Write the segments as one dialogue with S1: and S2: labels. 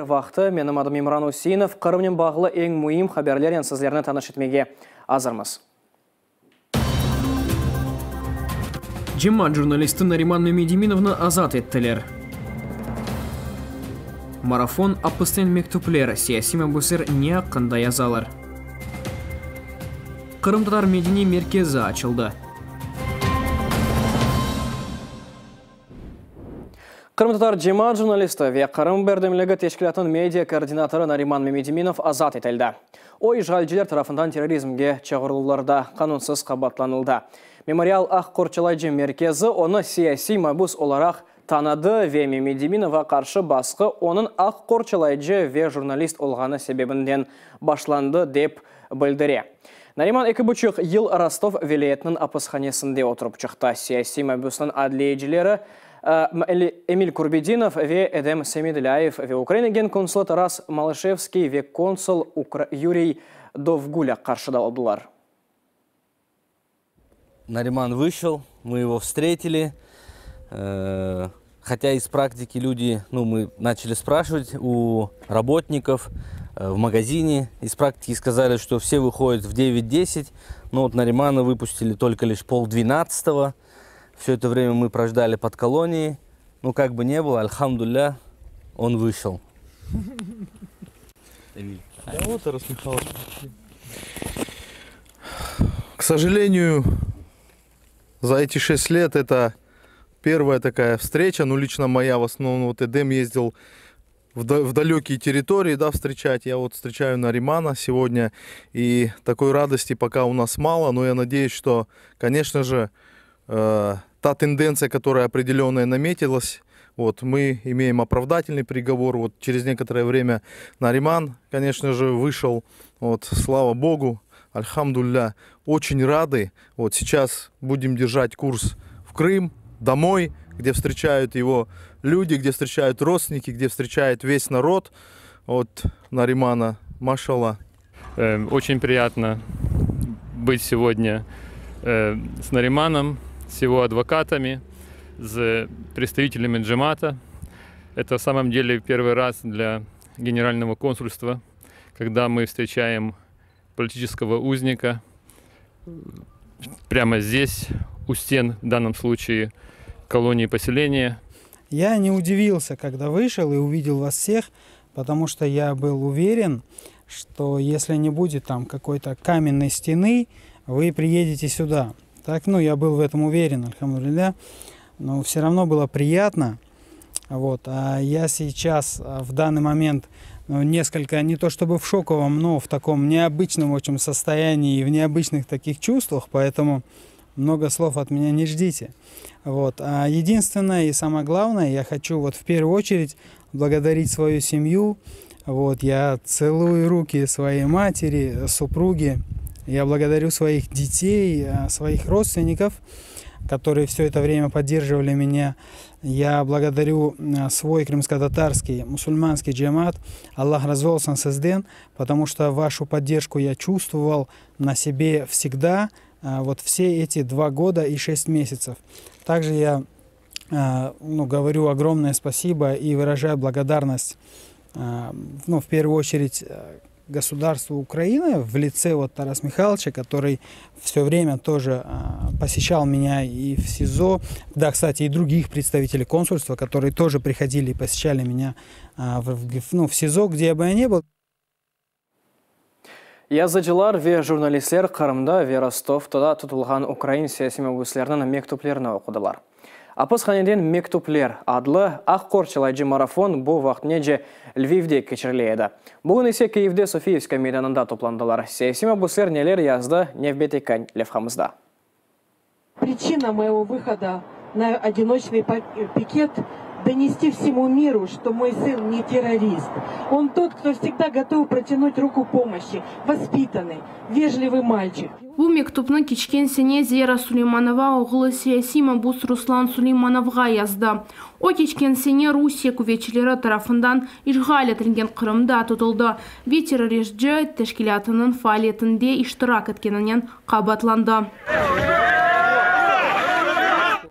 S1: вақты. Менің адым Имран Усейнов. Қырымнен бағылы ең мұйым хабарлерін сіздеріне таныш етмеге азырмыз.
S2: Джемат журналисты Нариман Мемедиминовны азат еттілер. Марафон апыстен мектуплер сияси мәбүсір не ақында язалар. Қырым татар медини меркезі açıldı.
S1: Қырым татар Джемат журналисты ве Қырым бердемлігі тешкілатын медиа координаторы Нариман Мемедиминов азат етілді. Ой жалжілер тарафындан терроризмге чағырылуларда қанунсыз қабатланылды. Мемориал ақ қорчалайжы меркезі оны сияси мәбүс оларақ таныды ве Мемедиминова қаршы басқы оның ақ қорчалайжы ве журналист олғаны себебінден башланды деп білдіре. Нариман 2,5 ел Ростов вилаятының апысханесінде отырып шықты. Сияси мәбүсінің адлейджілері Эмиль Курбединов ве Эдем Семидляев ве Украина генконсулы Тарас Малышевский ве консул Юрий Довгуля қаршыда олдылар.
S3: Нариман вышел, мы его встретили. Хотя из практики люди, мы начали спрашивать у работников в магазине. Из практики сказали, что все выходят в 9-10. Но вот Наримана выпустили только лишь 11:30. Все это время мы прождали под колонией. Как бы не было, альхамдулля, он вышел.
S4: К сожалению, за эти 6 лет это первая такая встреча, лично моя, в основном, Эдем ездил в далекие территории, встречать. Я встречаю Наримана сегодня, и такой радости пока у нас мало, но я надеюсь, что, конечно же, та тенденция, которая определенная наметилась, мы имеем оправдательный приговор. Через некоторое время Нариман, конечно же, вышел. Слава Богу, альхамдулля, очень рады. Сейчас будем держать курс в Крым, домой, где встречают его люди, где встречают родственники, где встречает весь народ. Наримана, машалла.
S5: Очень приятно быть сегодня с Нариманом, с его адвокатами, с представителями Джемата. Это в самом деле первый раз для Генерального консульства, когда мы встречаем политического узника прямо здесь, у стен, в данном случае, колонии поселения.
S6: Я не удивился, когда вышел и увидел вас всех, потому что я был уверен, что если не будет там какой-то каменной стены, вы приедете сюда. Я был в этом уверен, альхамдулилля, но все равно было приятно. А я сейчас в данный момент несколько, не то чтобы в шоковом, но в таком необычном очень состоянии и в необычных таких чувствах, поэтому много слов от меня не ждите. А единственное и самое главное, я хочу в первую очередь благодарить свою семью. Я целую руки своей матери, супруги. Я благодарю своих детей, своих родственников, которые все это время поддерживали меня. Я благодарю свой крымско-татарский мусульманский джемат. Аллах разолсан сызден, потому что вашу поддержку я чувствовал на себе всегда, все эти 2 года и 6 месяцев. Также я говорю огромное спасибо и выражаю благодарность, в первую очередь, государству Украины в лице Тараса Михайловича, который все время тоже посещал меня и в СИЗО. Кстати, и других представителей консульства, которые тоже приходили и посещали меня в СИЗО, где бы я ни был.
S1: Язычылар ве журналистлер Қырымда ве Ростовтада тұтылған Украин сияси мәбүслерінің мектуплерін оқыдылар. Апысханеден мектуплер адлы ақ қорчалайжы марафон бұл вақтыне же Львивде кечірлейді. Бүгін есе Киевде Софиевска мейданында топландылар. Сияси мәбүслер нелер язды Невбетекань левхамызда.
S7: Причина моего выхода на одиночный пикет – донести всему миру, что мой сын не террорист. Он тот, кто всегда готов протянуть руку помощи, воспитанный, вежливый мальчик.
S8: Бұл мектупны кечкен сене Зера Сулейманова оғылы сияси мәбүс Руслан Сулеймановға язды. О кечкен сене Русия күвечілері тарафындан işgal етілген Қырымда тұтылды. Ве террористжі тәшкілятының фаалиетінде иштирак еткенінен қабатланды.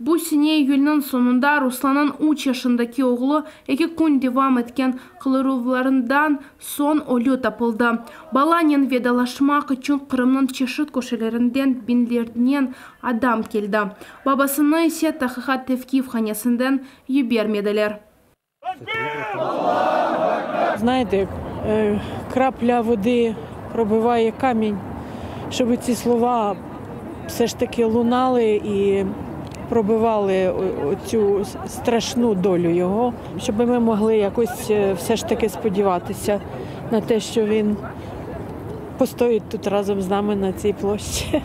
S8: Бұл сене июльнің сонында Русланның 3 yaşındaki oğlu 2 күн devam etken kılırovlarından son ölü tapıldı. Баланин ведалашмақ üçün Kırım'nın çeşit köşelerinden binlerden adam geldi. Babasını ise Tahqiqat Tevkif hanesinden yibermediler.
S9: Знаєте, крапля води пробиває камінь, щоб ці слова все ж таки лунали і пробивали цю страшну долю його, щоб ми могли якось все ж таки сподіватися на те, що він постоїть тут разом з нами на цій площі.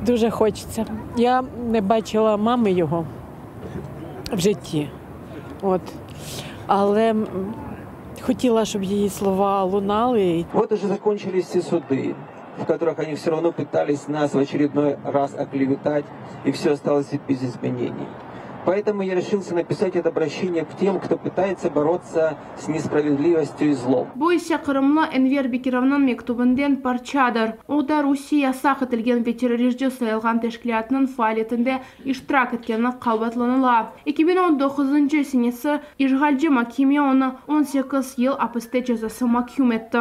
S9: Дуже хочеться. Я не бачила мами його в житті, але хотіла, щоб її слова лунали.
S10: Вот уже закончились все суды, в которых они все равно пытались нас в очередной раз оклеветать, и все осталось без изменений. Поэтому я решился написать это обращение к тем, кто пытается бороться с несправедливостью и злом.
S8: Bu ise Kırımlı Enver Bekirov'nun mektubundan parçadır. O da Rusiya saq etilgen ve teröristçe sayılgan teşkilatının faaliyetinde iştirak etkenini qabatlanıla. 2019 senesi işgalci mahkeme onu 18 yıl hapiste cezası mahkum etti.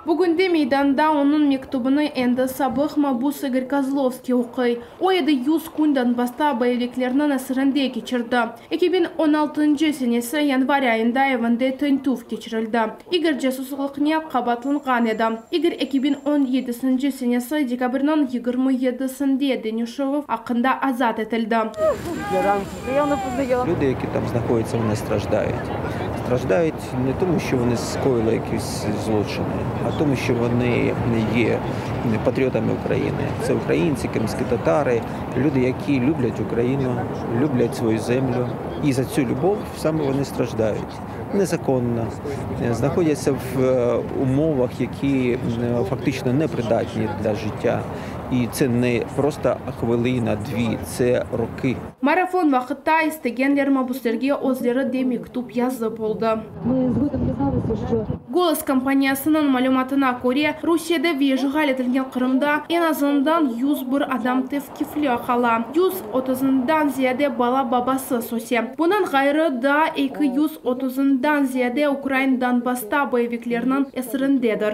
S8: Bugün de meydanda onun mektubunu endi sabah Mabus Igor Kozlovskiy okuy. O edi 100 günden basta boyevliklerinin esirinde geçirdi. 2016 senesi yanvar ayında evinde tintuv geçirildi. Igor casuslukına qabatlangan edi. Igor 2017 senesi dekabrның 27-сінде Денишев hakkında azat etildi.
S10: Люди, які там знаходяться, вони страждають. Страждають не тому, що вони скоїли якісь злочини, а тому, що вони є патріотами України. Це українці, кримські татари, люди, які люблять Україну, люблять свою землю. І за цю любов саме вони страждають. Незаконно, знаходяться в умовах, які фактично непридатні для життя. І це не просто хвилина, дві, це роки.
S8: Марафон вақытта істегендер Mabuslerге өзлері де мектуб yazып oldu. Голос компаниясының малюматына көре, Русияда вежіғал етілген Қырымда en azından 101 адам tevkifli қала. 130'dan ziyade bala babası sosyal. Bunun gayrı da 230'dan ziyade Ukraynadan basta boyeviklerinin esirindedir.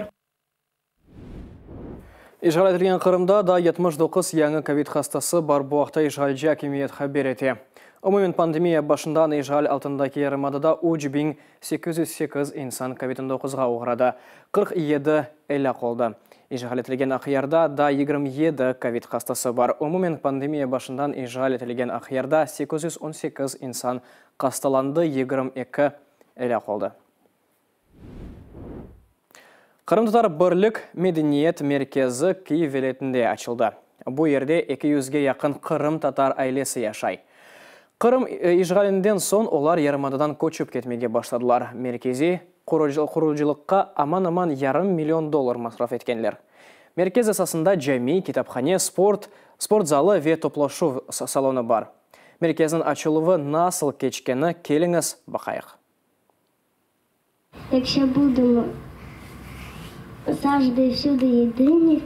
S1: Işgal etilgen Kırım'da da 79 yangi COVID hastası бар buaqta işgalci hakimiyet haber etti. Umumen pandemiya başından işgal altındaki yarımadada 3808 insan COVID-19'ga uğradı. 47 ele oldu. İşgal etilgen Akhyarda da 27 COVID hastası var. Umumen pandemiya başından işgal etilgen Akhyarda 818 insan hastalandı, 22 ele oldu. Kırım Tatar Birlik Medeniyet Merkezi Kyiv vilayetinde açıldı. Bu yerde 200'ge yakın Kırım Tatar ailesi yaşay. Kırım işgalinden son olar yarımadadan koçup ketmege başladılar. Merkezi kuruculukka aman $500 milyon masraf etkenler. Merkez esasında cami, kitapkhane, sport zalı ve toplaşu salonu var. Merkezin açılığı nasıl geçkeni keliniz bakayıq.
S11: Якщо будемо завжди всюди єдині.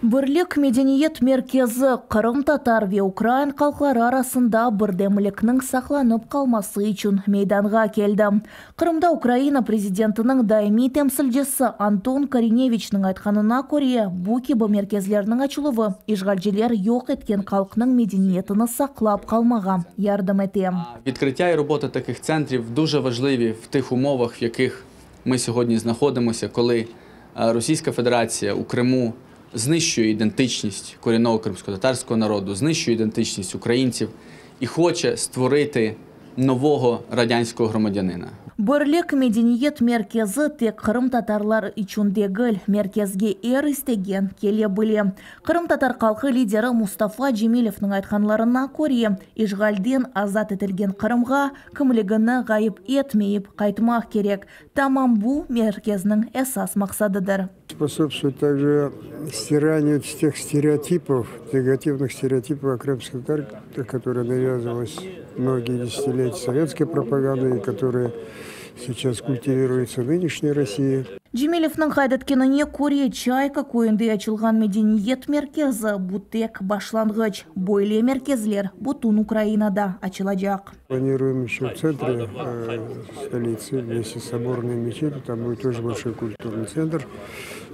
S12: Бірлік Медениет Меркезі Қырым татар ве Украин халқлары арасында бірдемлікнің сақланып қалмасы үшін мейданға келді. Қырымда Украина президентінің даими темсілдесі Антон Кореневичнің айтқанына көре, бұл кебі меркезлерінің açылуы işgalciler yok еткен халқының медениетіні сақлап қалмаға ярдым ете.
S13: Відкриття і робота таких центрів дуже важливі в тих умовах, в яких ми сьогодні знаходимося, коли Російська Федерація у Криму знищує ідентичність корінного кримсько-татарського народу, знищує ідентичність українців і хоче створити нового радянського громадянина.
S12: Бірлік Медениет Меркезі тек Қырым татарлар ичундегіл меркезге істеген келе біле. Қырым татар халқы лидері Мустафа Джемилевнің айтқанларына көре, işgalден азат етілген Қырымға кімлігіні ғайып етмейіп қайтмақ керек. Тамам бұл меркезінің əsas мақсадыдыр.
S14: Способствует также стиранию тех стереотипов, негативных стереотипов о крымских татарах, которые навязывались многие десятилетия советской пропагандой, которые сейчас культивируются в нынешней России.
S12: Джемилевнің қайдаткеніне көре Чайка көйінде açылған мәдениет меркезі бұтек башлангыч. Бойле меркезлер бұтун Украинада açılacak.
S14: Планируем еще в центре столицы, вместе с соборной мечетью, там будет тоже большой культурный центр,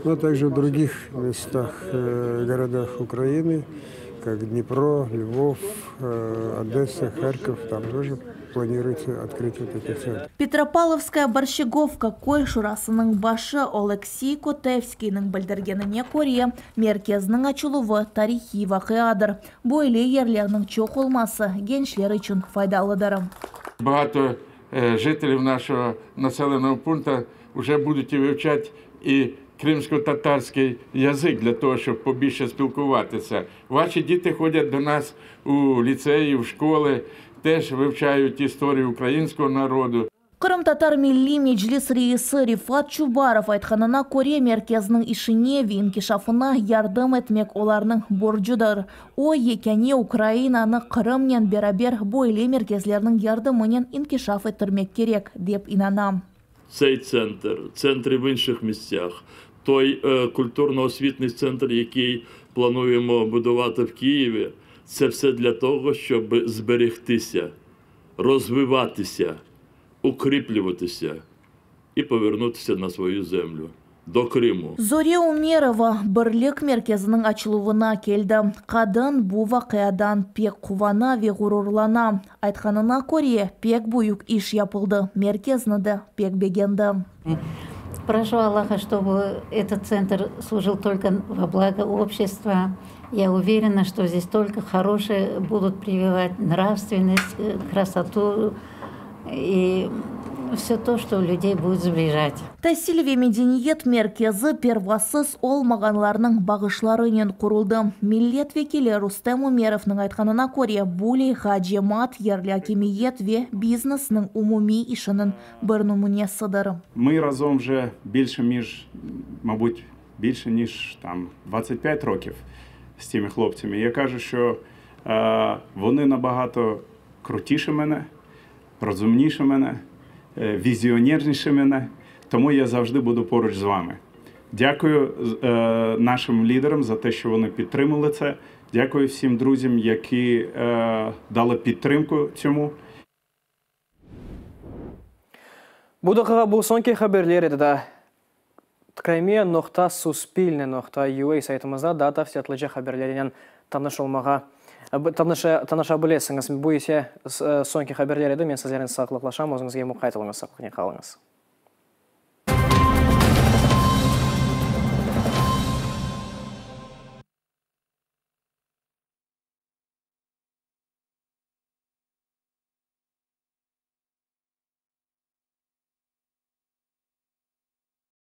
S14: но также в других местах, городах Украины, как Днепро, Львов, Одесса, Харьков, там тоже планируется открытие таких центров.
S12: Петропавловская Борщеговка кой шурасының башы Алексей Котевскийның білдіргеніне көре меркезінің açылуы тарихи вақиадыр. Бойле ерлерінің чоқ олмасы геншлер үшін файдалыдыр.
S15: Багато жителів нашого населеного пункту вже будуть вивчати і кримсько-татарський язик для того, щоб побільше спілкуватися. Ваші діти ходять до нас у ліцеї, в школи, теж вивчають історію українського народу.
S12: Кырым-татар милли меджлис рейсы Рифат Чубаров айтқанына көре меркезінің ішіне винкишафына ярдым етмек оларның боржудыр. О екене Украинаны Кырымнен берабер бойле меркезлерінің ярдымынен инкишаф етірмек керек, деп інанам.
S16: Цей центри в інших місцях, той культурно-освітний центр, який плануємо будувати в Києві, це все для того, щоб зберегтися, розвиватися, укріплюватися і повернутися на свою землю, до Криму.
S12: Зоре Умерова бірлік меркезінің açылуына келді. Қадын бұл вақиядан пек қувана ве ғурурлана. Айтқанына көре пек бұйық иш япылды. Меркезіні де пек бегенді.
S17: Прошу Аллаха, чтобы этот центр служил только во благо общества. Я уверена, что здесь только хорошие будут прививать нравственность, красоту и все то, что людей будет сближать.
S12: Тәсілве медениет меркезі первасыз олмағанларының бағышларынан құрылды. Миллет векелі Рустем Умеровның айтқанына көре бұлей хаджемат ерлі акимиет ве бізнесінің умуми ішінің бір нумуне сыдыр.
S18: Ми разом вже більше ніж 25 років з цими хлопцями. Я кажу, що вони набагато крутіше мене, розумніше мене, візіонерніше мене, тому я завжди буду поруч з вами. Дякую нашим лідерам за те, що вони підтримали це. Дякую всім друзям, які дали підтримку цьому.
S1: Будақыға бұл сонки хабарлер еді. Tkayme.suspilne.ua сайтымызда дата всетлыжа хабарлерінен таныша білесіңіз. Бұл есе сонки хабарлер еді. Мен сіздерін сақлықлашам, өзіңізге мұқайтылыңыз, сақлықне қалыңыз.